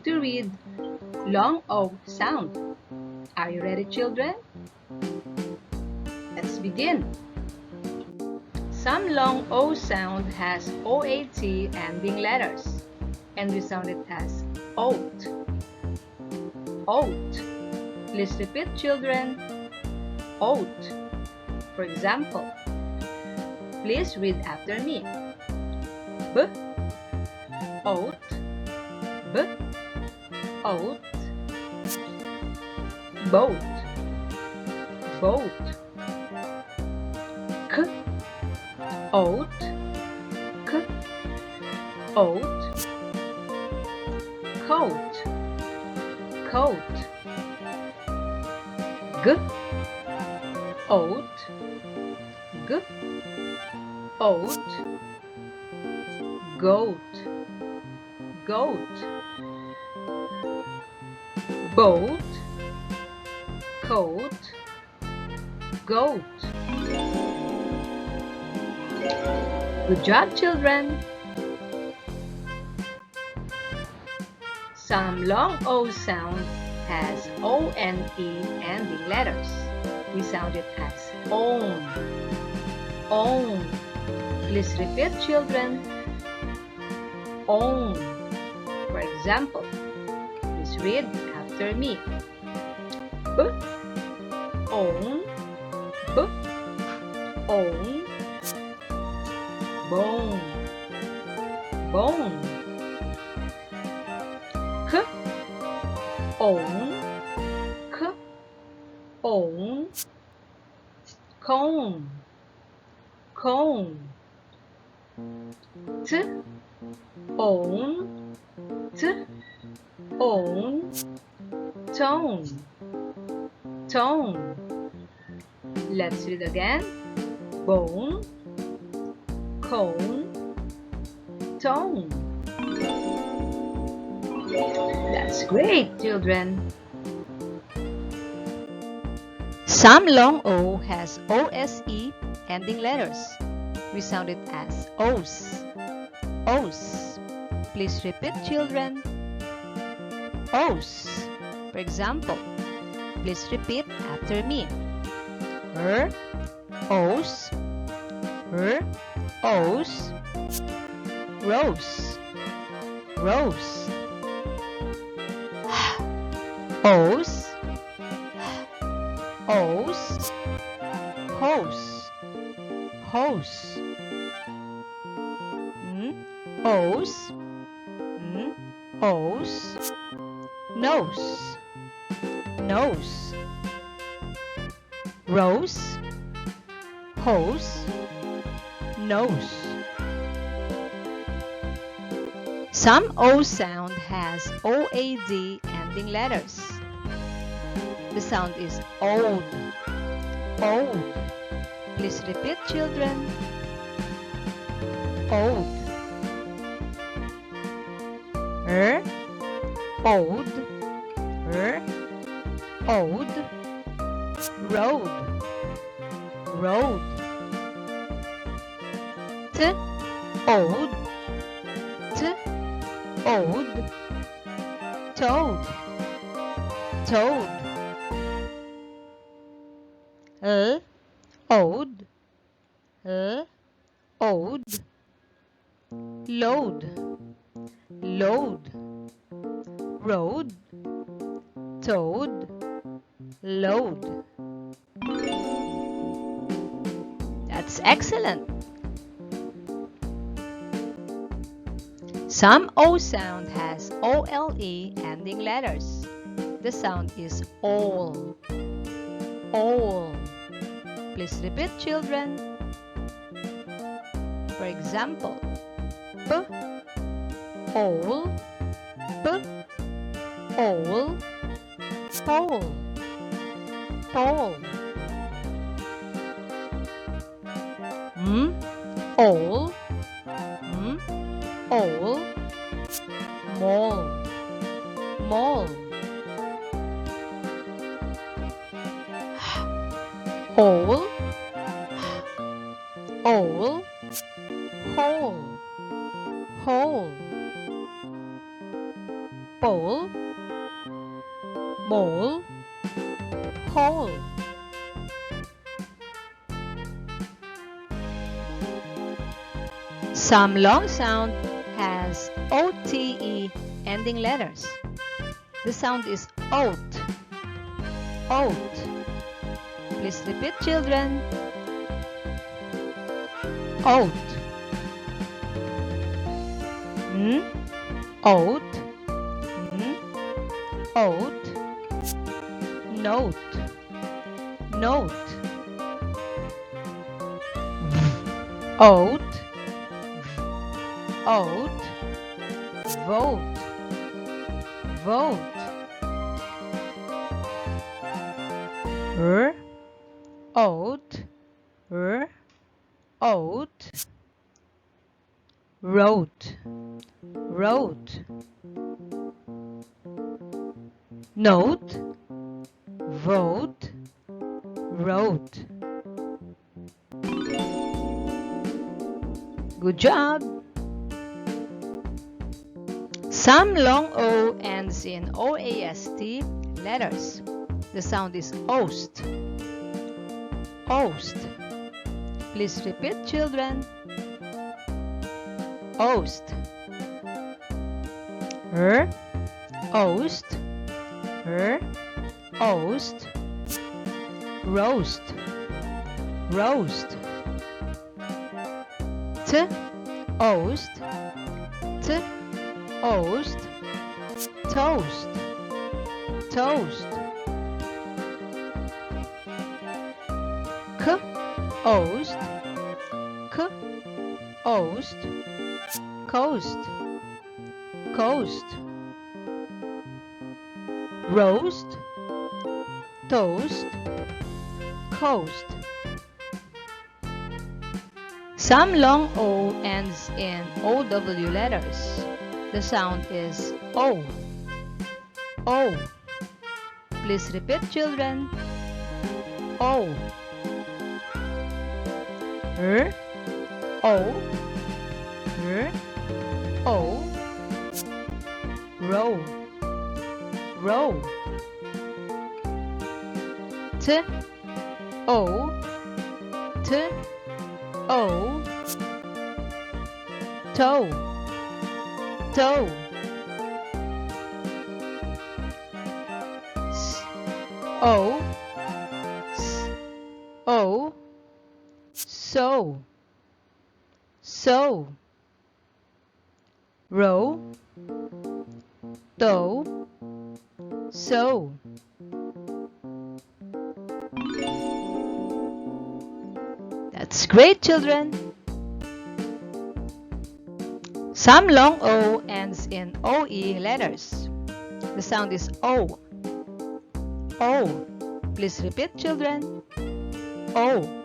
to read long O sound. Are you ready, children? Let's begin. Some long O sound has OAT ending letters, and we sound it as oat. Oat. Please repeat, children. Oat. For example, please read after me. B, oat, b, oat, boat, boat, k, oat, k, oat, coat, coat, g, oat, g, oat, goat, goat, boat, coat, goat. Good job, children. Some long O sound has ONE ending letters. We sound it as own. Own. Please repeat, children. Own. For example, please read after me. B, own, b, own, bone, bone. K, own, k, own, cone, cone. T, own, t, own, tone, tone. Let's read again. Bone, cone, tone. That's great, children. Some long O has OSE ending letters. We sound it as O's. O's. Please repeat, children. O's. For example, please repeat after me. R, O's, R, O's, rose, rose. O's, O's, hose, hose. O's, O's, nose, nose. Rose, hose, nose. Some O sound has OAD ending letters. The sound is old, old. Please repeat, children. Old. Old, old. Road, road. T, old, t, old. Toad, toad. Old, old. Load, load. Road, toad, load. That's excellent. Some O sound has OLE ending letters. The sound is all, all. Please repeat, children. For example, P, all, P, all, pole, pole. All, all, mall, mall. All, all, hole, hole. Bowl, bowl, mole, hole. Some long sound has OTE ending letters. The sound is oat. Oat. Please repeat, children. Oat. Oat. Oat. Note. Note. Oat. Oat. Vote. Vote. Oat. Oat. Wrote. Wrote. Note. Vote. Wrote. Good job. Some long O ends in OAST letters. The sound is oast. Oast. Please repeat, children. Oast. Oast. Oast. Roast. Roast. Oast. Oast. Toast. Toast. Oast. Oast. Coast. Coast. Roast. Toast. Coast. Some long O ends in OW letters. The sound is O. O. Please repeat, children. O. O. O. Row. Row. O. O. Toe. Toe. O. O. So. So. Row. Dough. So. That's great, children. Some long O ends in OE letters. The sound is O. O. Please repeat, children. O.